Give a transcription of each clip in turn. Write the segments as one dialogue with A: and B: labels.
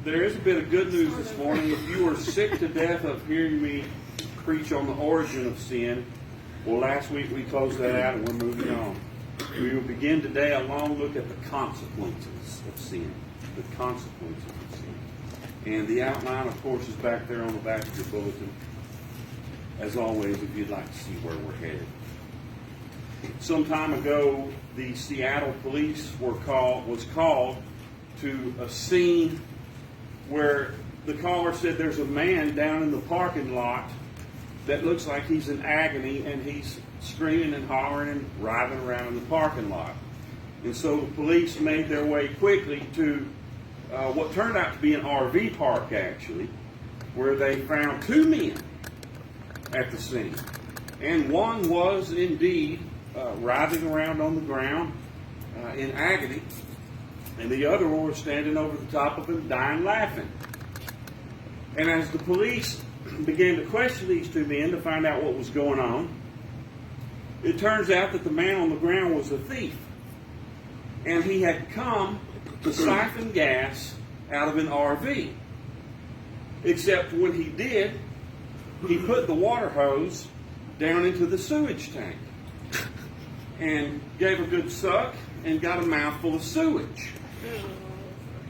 A: There is a bit of good news this morning. If you are sick to death of hearing me preach on the origin of sin, well, last week we closed that out and we're moving on. We will begin today a long look at the consequences of sin. The consequences of sin. And the outline, of course, is back there on the back of your bulletin. As always, if you'd like to see where we're headed. Some time ago, the Seattle police was called to a scene where the caller said there's a man down in the parking lot that looks like he's in agony, and he's screaming and hollering and writhing around in the parking lot. And so the police made their way quickly to what turned out to be an RV park, actually, where they found two men at the scene. And one was indeed writhing around on the ground in agony, and the other one was standing over the top of him, dying laughing. And as the police began to question these two men to find out what was going on, it turns out that the man on the ground was a thief. And he had come to siphon gas out of an RV. Except when he did, he put the water hose down into the sewage tank and gave a good suck and got a mouthful of sewage.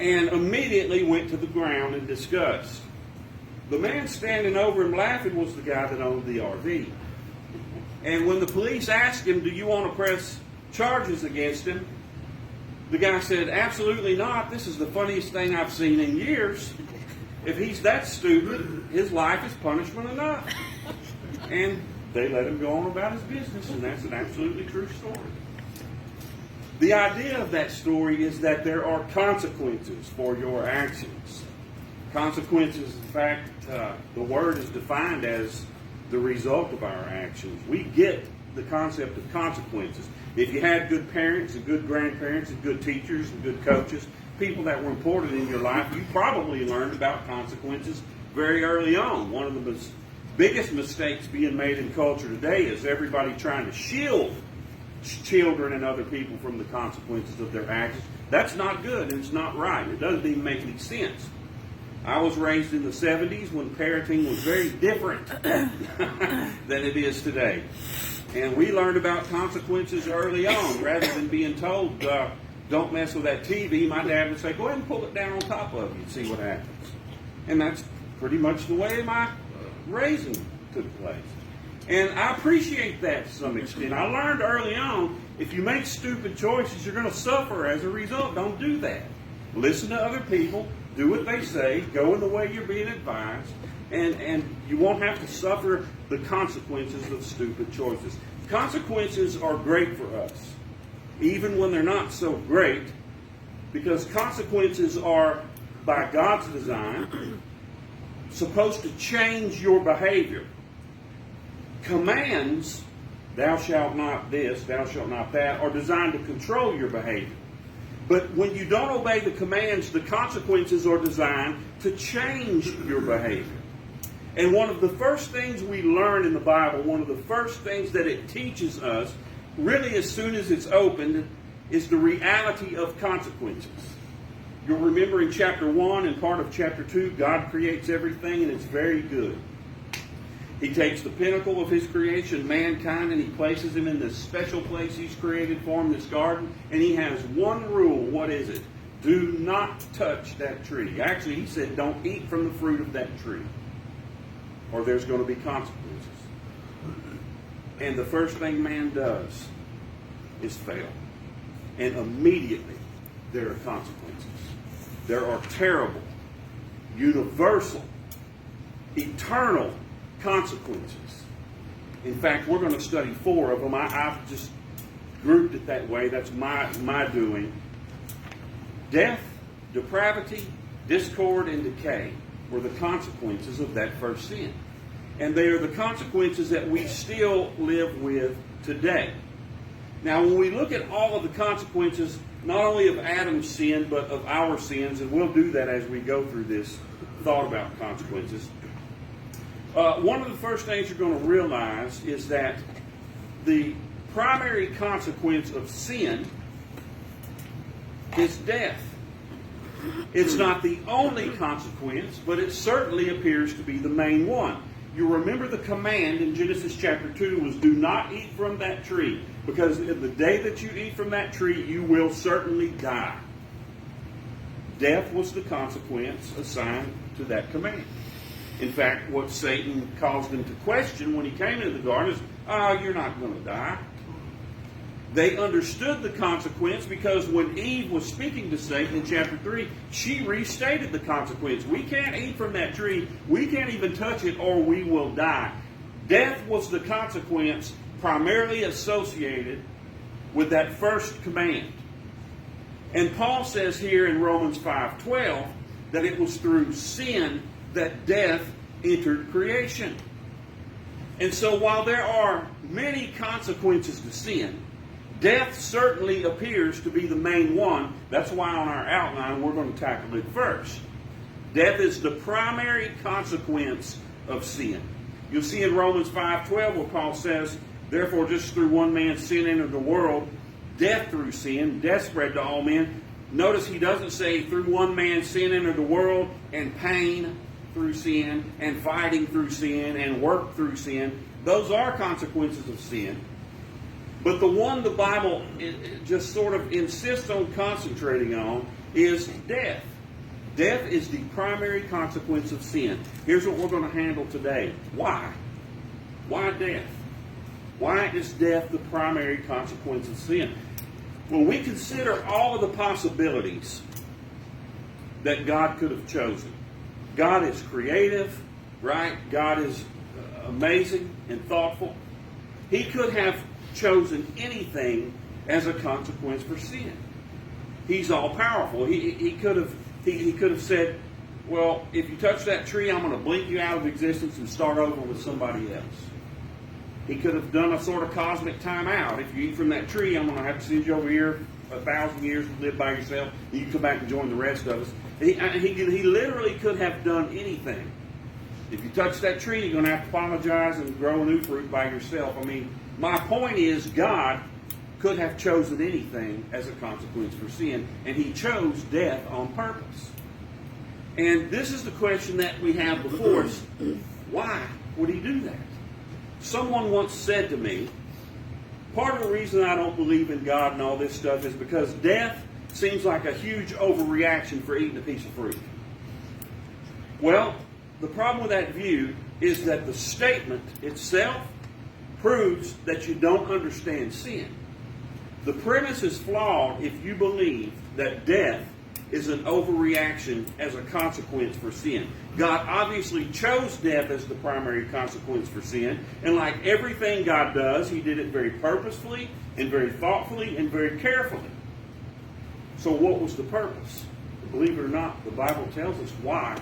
A: And immediately went to the ground in disgust. The man standing over him laughing was the guy that owned the RV. And when the police asked him, do you want to press charges against him? The guy said, absolutely not. This is the funniest thing I've seen in years. If he's that stupid, his life is punishment enough. And they let him go on about his business, and that's an absolutely true story. The idea of that story is that there are consequences for your actions. Consequences, in fact, the word is defined as the result of our actions. We get the concept of consequences. If you had good parents and good grandparents and good teachers and good coaches, people that were important in your life, you probably learned about consequences very early on. One of the biggest mistakes being made in culture today is everybody trying to shield children and other people from the consequences of their actions. That's not good, and it's not right. It doesn't even make any sense. I was raised in the 70s when parenting was very different than it is today. And we learned about consequences early on. Rather than being told, don't mess with that TV, my dad would say, go ahead and pull it down on top of you and see what happens. And that's pretty much the way my raising took place. And I appreciate that to some extent. I learned early on, if you make stupid choices, you're going to suffer as a result. Don't do that. Listen to other people. Do what they say. Go in the way you're being advised. And you won't have to suffer the consequences of stupid choices. Consequences are great for us, even when they're not so great, because consequences are, by God's design, supposed to change your behavior. Commands, thou shalt not this, thou shalt not that, are designed to control your behavior. But when you don't obey the commands, the consequences are designed to change your behavior. And one of the first things we learn in the Bible, one of the first things that it teaches us, really as soon as it's opened, is the reality of consequences. You'll remember in chapter 1 and part of chapter 2, God creates everything and it's very good. He takes the pinnacle of his creation, mankind, and he places him in this special place he's created for him, this garden. And he has one rule. What is it? Do not touch that tree. Actually, he said, don't eat from the fruit of that tree, or there's going to be consequences. And the first thing man does is fail. And immediately there are consequences. There are terrible, universal, eternal consequences. In fact, we're going to study 4 of them. I've just grouped it that way. That's my doing. Death, depravity, discord, and decay were the consequences of that first sin. And they are the consequences that we still live with today. Now, when we look at all of the consequences, not only of Adam's sin, but of our sins, and we'll do that as we go through this thought about consequences, one of the first things you're going to realize is that the primary consequence of sin is death. It's not the only consequence, but it certainly appears to be the main one. You remember the command in Genesis chapter 2 was, do not eat from that tree, because the day that you eat from that tree, you will certainly die. Death was the consequence assigned to that command. In fact, what Satan caused him to question when he came into the garden is, you're not going to die. They understood the consequence because when Eve was speaking to Satan in chapter 3, she restated the consequence. We can't eat from that tree. We can't even touch it or we will die. Death was the consequence primarily associated with that first command. And Paul says here in Romans 5:12 that it was through sin that death entered creation. And so while there are many consequences to sin, death certainly appears to be the main one. That's why on our outline we're going to tackle it first. Death is the primary consequence of sin. You'll see in Romans 5:12 where Paul says, therefore just through one man's sin entered the world, death through sin, death spread to all men. Notice he doesn't say through one man's sin entered the world and pain through sin and fighting through sin and work through sin. Those are consequences of sin. But the one the Bible just sort of insists on concentrating on is death. Death is the primary consequence of sin. Here's what we're going to handle today. Why? Why death? Why is death the primary consequence of sin? When we consider all of the possibilities that God could have chosen, God is creative, right? God is amazing and thoughtful. He could have chosen anything as a consequence for sin. He's all powerful. He could have said, well, if you touch that tree, I'm going to blink you out of existence and start over with somebody else. He could have done a sort of cosmic timeout. If you eat from that tree, I'm going to have to send you over here 1,000 years to live by yourself. You can come back and join the rest of us. He literally could have done anything. If you touch that tree, you're going to have to apologize and grow a new fruit by yourself. I mean, my point is God could have chosen anything as a consequence for sin, and he chose death on purpose. And this is the question that we have before us. Why would he do that? Someone once said to me, part of the reason I don't believe in God and all this stuff is because death seems like a huge overreaction for eating a piece of fruit. Well, the problem with that view is that the statement itself proves that you don't understand sin. The premise is flawed if you believe that death is an overreaction as a consequence for sin. God obviously chose death as the primary consequence for sin, and like everything God does, he did it very purposefully and very thoughtfully and very carefully. So what was the purpose? Believe it or not, the Bible tells us why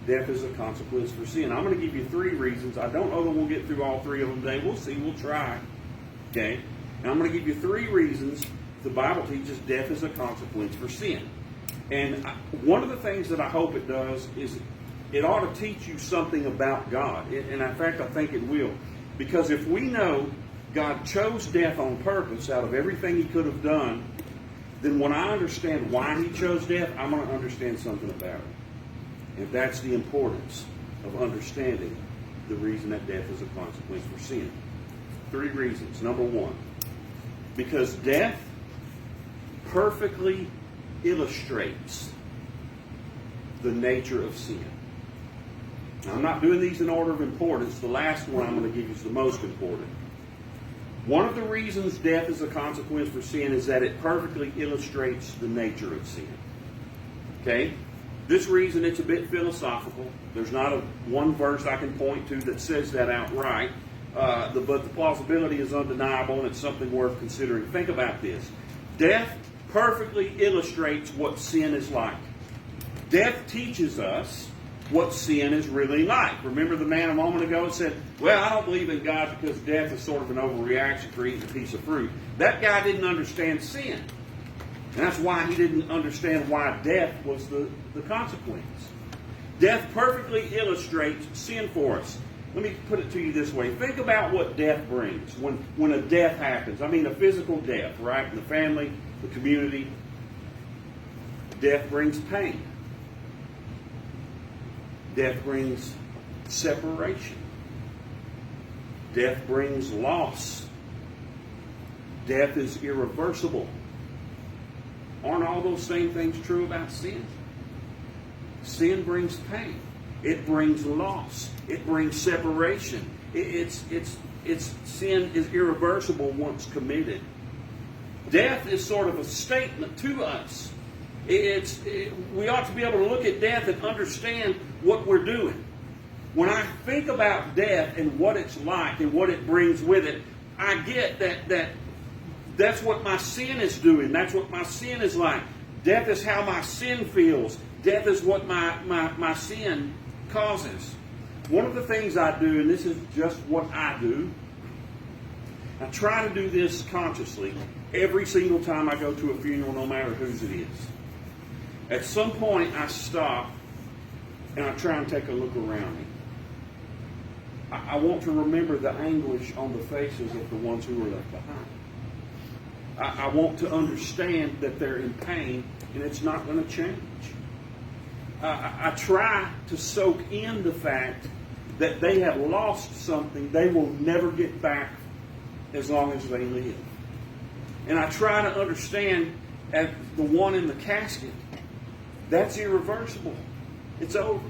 A: death is a consequence for sin. I'm going to give you 3 reasons. I don't know that we'll get through all 3 of them today. We'll see. We'll try. Okay? And I'm going to give you 3 reasons the Bible teaches death is a consequence for sin. And one of the things that I hope it does is it ought to teach you something about God. And in fact, I think it will. Because if we know God chose death on purpose out of everything he could have done, then when I understand why he chose death, I'm going to understand something about it. And that's the importance of understanding the reason that death is a consequence for sin. 3 reasons. Number 1, because death perfectly illustrates the nature of sin. Now, I'm not doing these in order of importance. The last one I'm going to give you is the most important. One of the reasons death is a consequence for sin is that it perfectly illustrates the nature of sin. Okay? This reason, it's a bit philosophical. There's not one verse I can point to that says that outright. But the plausibility is undeniable, and it's something worth considering. Think about this. Death perfectly illustrates what sin is like. Death teaches us what sin is really like. Remember the man a moment ago said, well, I don't believe in God because death is sort of an overreaction for eating a piece of fruit. That guy didn't understand sin. And that's why he didn't understand why death was the consequence. Death perfectly illustrates sin for us. Let me put it to you this way. Think about what death brings when a death happens. I mean a physical death, right? In the family, the community. Death brings pain. Death brings separation. Death brings loss. Death is irreversible. Aren't all those same things true about sin? Sin brings pain. It brings loss. It brings separation. Sin is irreversible once committed. Death is sort of a statement to us. We ought to be able to look at death and understand what we're doing. When I think about death and what it's like and what it brings with it, I get that's what my sin is doing. That's what my sin is like. Death is how my sin feels. Death is what my sin causes. One of the things I do, and this is just what I do, I try to do this consciously every single time I go to a funeral, no matter whose it is. At some point, I stop and I try and take a look around me. I want to remember the anguish on the faces of the ones who were left behind. I want to understand that they're in pain and it's not going to change. I try to soak in the fact that they have lost something they will never get back as long as they live. And I try to understand, as the one in the casket, that's irreversible. It's over.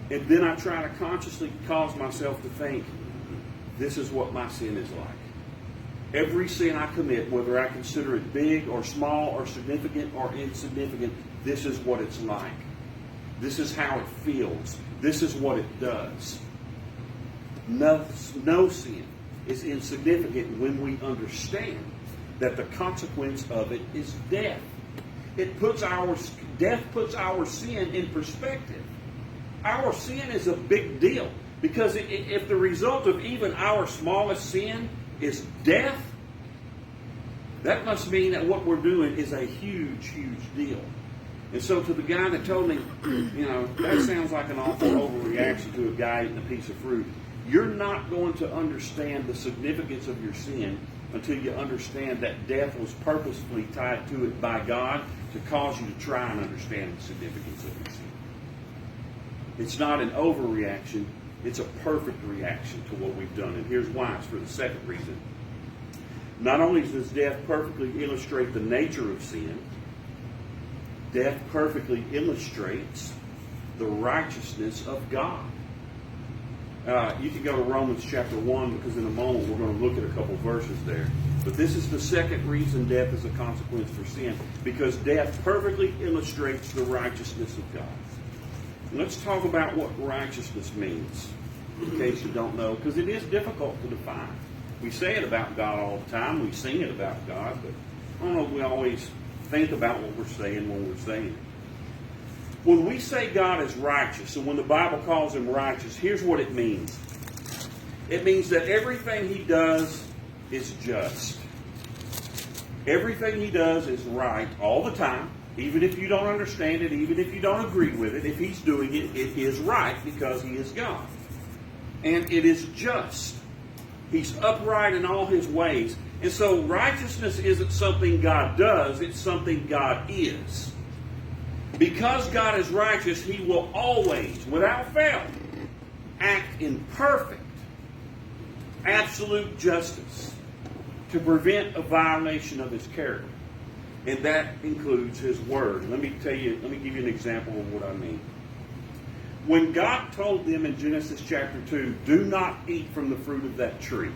A: And then I try to consciously cause myself to think, this is what my sin is like. Every sin I commit, whether I consider it big or small or significant or insignificant, this is what it's like. This is how it feels. This is what it does. No sin is insignificant when we understand that the consequence of it is death. Death puts our sin in perspective. Our sin is a big deal because if the result of even our smallest sin is death, that must mean that what we're doing is a huge, huge deal. And so to the guy that told me, that sounds like an awful overreaction to a guy eating a piece of fruit, you're not going to understand the significance of your sin until you understand that death was purposefully tied to it by God to cause you to try and understand the significance of your sin. It's not an overreaction. It's a perfect reaction to what we've done. And here's why. It's for the second reason. Not only does death perfectly illustrate the nature of sin, death perfectly illustrates the righteousness of God. You can go to Romans chapter 1 because in a moment we're going to look at a couple verses there. But this is the second reason death is a consequence for sin, because death perfectly illustrates the righteousness of God. Let's talk about what righteousness means, in case you don't know, because it is difficult to define. We say it about God all the time. We sing it about God, but I don't know if we always think about what we're saying when we're saying it. When we say God is righteous, and when the Bible calls Him righteous, here's what it means. It means that everything He does is just. Everything He does is right all the time. Even if you don't understand it, even if you don't agree with it, if He's doing it, it is right because He is God. And it is just. He's upright in all His ways. And so righteousness isn't something God does, it's something God is. Because God is righteous, He will always, without fail, act in perfect, absolute justice to prevent a violation of His character. And that includes His Word. Let me give you an example of what I mean. When God told them in Genesis chapter 2, do not eat from the fruit of that tree,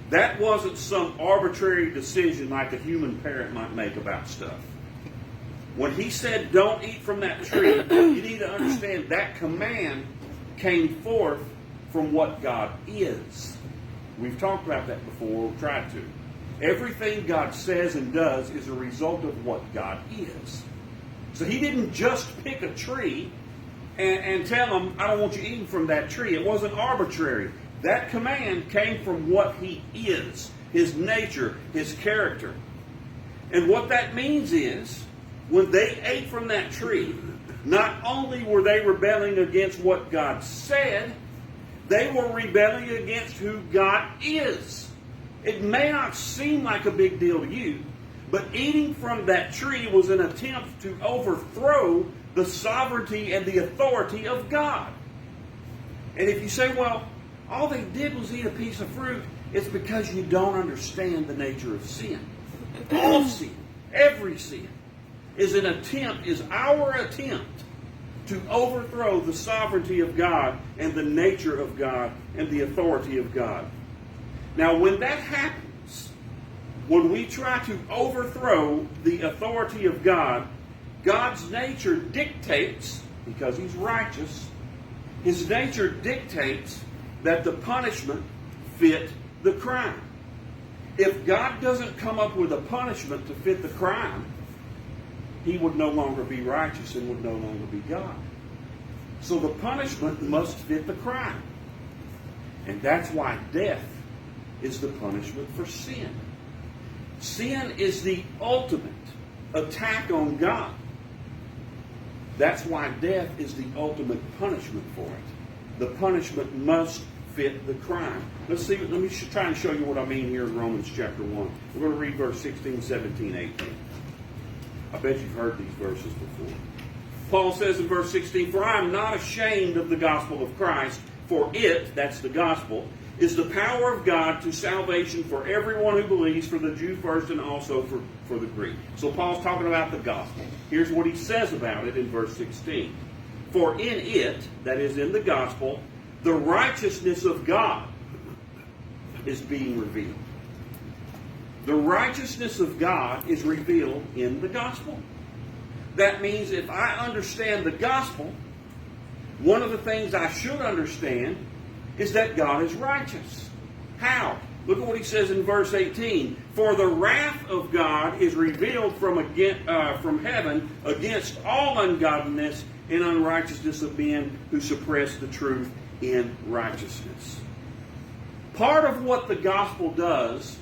A: that wasn't some arbitrary decision like a human parent might make about stuff. When He said don't eat from that tree, you need to understand that command came forth from what God is. We've talked about that before, we've tried to. Everything God says and does is a result of what God is. So He didn't just pick a tree and tell them, I don't want you eating from that tree. It wasn't arbitrary. That command came from what He is, His nature, His character. And what that means is, when they ate from that tree, not only were they rebelling against what God said, they were rebelling against who God is. It may not seem like a big deal to you, But eating from that tree was an attempt to overthrow the sovereignty and the authority of God. And if you say, well, all they did was eat a piece of fruit, it's because you don't understand the nature of sin. All sin, every sin, is our attempt to overthrow the sovereignty of God and the nature of God and the authority of God. Now, when that happens, when we try to overthrow the authority of God, God's nature dictates, because He's righteous, His nature dictates that the punishment fit the crime. If God doesn't come up with a punishment to fit the crime, He would no longer be righteous and would no longer be God. So the punishment must fit the crime. And that's why death is the punishment for sin. Sin is the ultimate attack on God. That's why death is the ultimate punishment for it. The punishment must fit the crime. Let me try and show you what I mean here in Romans chapter 1. We're going to read verse 16, 17, 18. I bet you've heard these verses before. Paul says in verse 16, "For I am not ashamed of the gospel of Christ, for it," that's the gospel, "is the power of God to salvation for everyone who believes, for the Jew first and also for the Greek." So Paul's talking about the gospel. Here's what he says about it in verse 16. "For in it," that is in the gospel, "the righteousness of God is being revealed." The righteousness of God is revealed in the gospel. That means if I understand the gospel, one of the things I should understand is that God is righteous. How? Look at what he says in verse 18. "For the wrath of God is revealed from heaven against all ungodliness and unrighteousness of men who suppress the truth in righteousness." Part of what the gospel does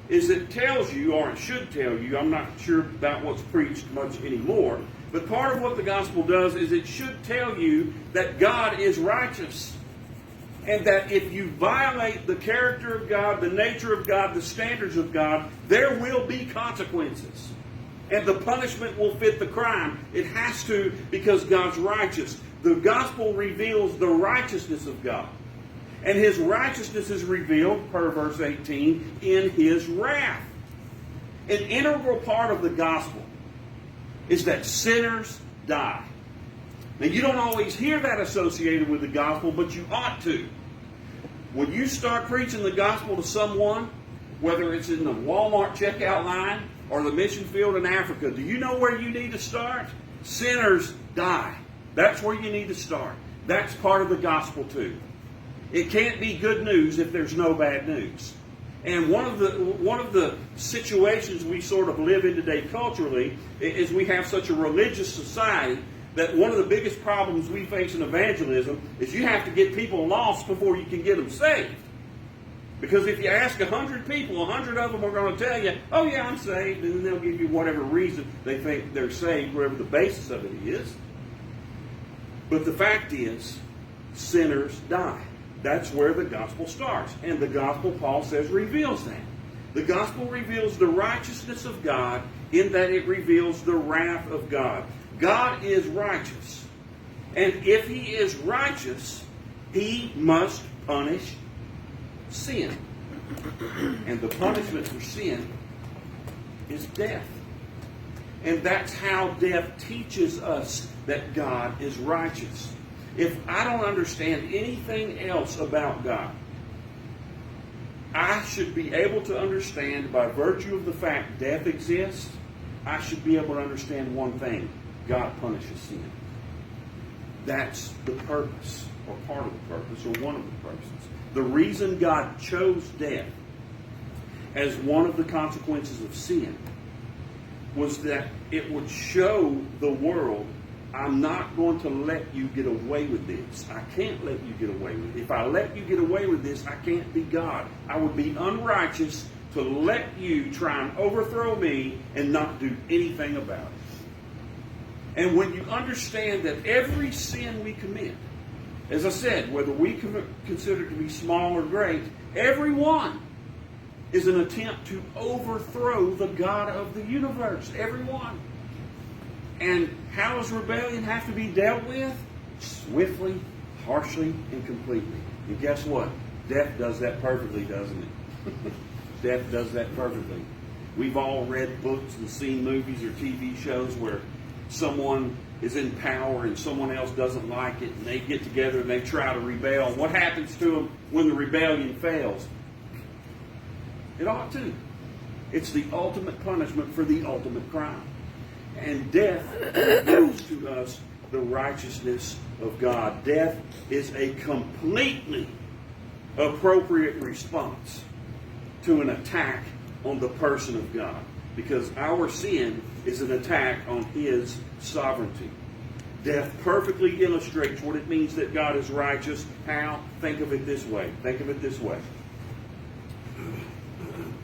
A: is it tells you, or it should tell you, I'm not sure about what's preached much anymore, but part of what the gospel does is it should tell you that God is righteous. And that if you violate the character of God, the nature of God, the standards of God, there will be consequences. And the punishment will fit the crime. It has to, because God's righteous. The gospel reveals the righteousness of God. And His righteousness is revealed, per verse 18, in His wrath. An integral part of the gospel is that sinners die. Now, you don't always hear that associated with the gospel, but you ought to. When you start preaching the gospel to someone, whether it's in the Walmart checkout line or the mission field in Africa, do you know where you need to start? Sinners die. That's where you need to start. That's part of the gospel too. It can't be good news if there's no bad news. And one of the situations we sort of live in today culturally is we have such a religious society that one of the biggest problems we face in evangelism is you have to get people lost before you can get them saved. Because if you ask 100 people, 100 of them are going to tell you, "Oh yeah, I'm saved," and then they'll give you whatever reason they think they're saved, wherever the basis of it is. But the fact is, sinners die. That's where the gospel starts. And the gospel, Paul says, reveals that. The gospel reveals the righteousness of God in that it reveals the wrath of God. God is righteous. And if He is righteous, He must punish sin. And the punishment for sin is death. And that's how death teaches us that God is righteous. If I don't understand anything else about God, I should be able to understand, by virtue of the fact death exists, I should be able to understand one thing: God punishes sin. That's the purpose, or part of the purpose, or one of the purposes. The reason God chose death as one of the consequences of sin was that it would show the world, I'm not going to let you get away with this. I can't let you get away with it. If I let you get away with this, I can't be God. I would be unrighteous to let you try and overthrow me and not do anything about it. And when you understand that every sin we commit, as I said, whether we consider it to be small or great, every one is an attempt to overthrow the God of the universe. Everyone. And how does rebellion have to be dealt with? Swiftly, harshly, and completely. And guess what? Death does that perfectly, doesn't it? Death does that perfectly. We've all read books and seen movies or TV shows where someone is in power and someone else doesn't like it, and they get together and they try to rebel. What happens to them when the rebellion fails? It ought to. It's the ultimate punishment for the ultimate crime. And death reveals to us the righteousness of God. Death is a completely appropriate response to an attack on the person of God, because our sin is an attack on His sovereignty. Death perfectly illustrates what it means that God is righteous. How? Think of it this way. Think of it this way.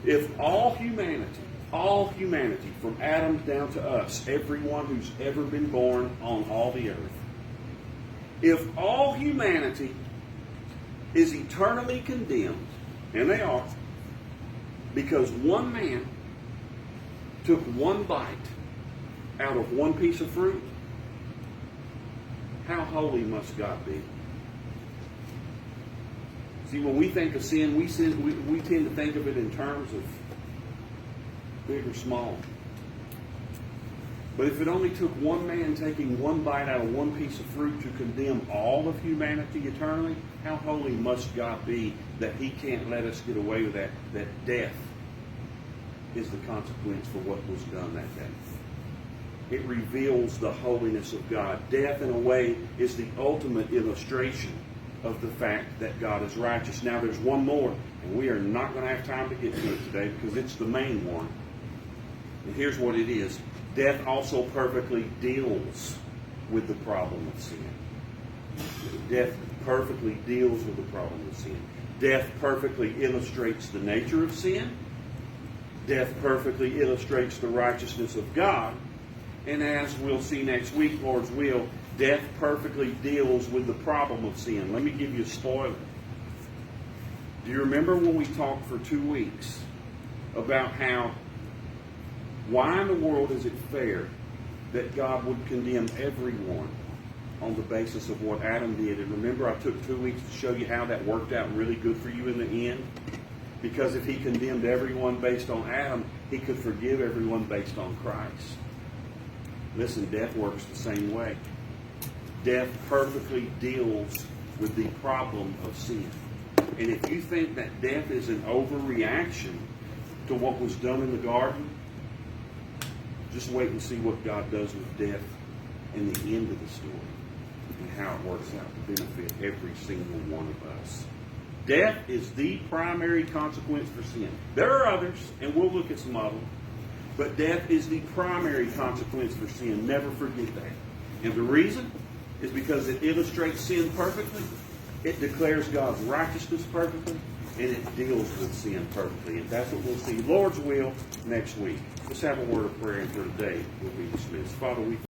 A: If all humanity from Adam down to us, everyone who's ever been born on all the earth, if all humanity is eternally condemned, and they are, because one man took one bite out of one piece of fruit, how holy must God be? See, when we think of sin, we tend to think of it in terms of big or small. But if it only took one man taking one bite out of one piece of fruit to condemn all of humanity eternally, how holy must God be that He can't let us get away with that death is the consequence for what was done that day. It reveals the holiness of God. Death, in a way, is the ultimate illustration of the fact that God is righteous. Now, there's one more, and we are not going to have time to get to it today because it's the main one. And here's what it is. Death also perfectly deals with the problem of sin. Death perfectly deals with the problem of sin. Death perfectly illustrates the nature of sin. Death perfectly illustrates the righteousness of God. And as we'll see next week, Lord's will, death perfectly deals with the problem of sin. Let me give you a spoiler. Do you remember when we talked for 2 weeks about why in the world is it fair that God would condemn everyone on the basis of what Adam did? And remember, I took 2 weeks to show you how that worked out really good for you in the end? Because if He condemned everyone based on Adam, He could forgive everyone based on Christ. Listen, death works the same way. Death perfectly deals with the problem of sin. And if you think that death is an overreaction to what was done in the garden, just wait and see what God does with death in the end of the story and how it works out to benefit every single one of us. Death is the primary consequence for sin. There are others, and we'll look at some of them, but death is the primary consequence for sin. Never forget that. And the reason is because it illustrates sin perfectly, it declares God's righteousness perfectly, and it deals with sin perfectly. And that's what we'll see, Lord's will, next week. Let's have a word of prayer, and for today we'll be dismissed. Father, we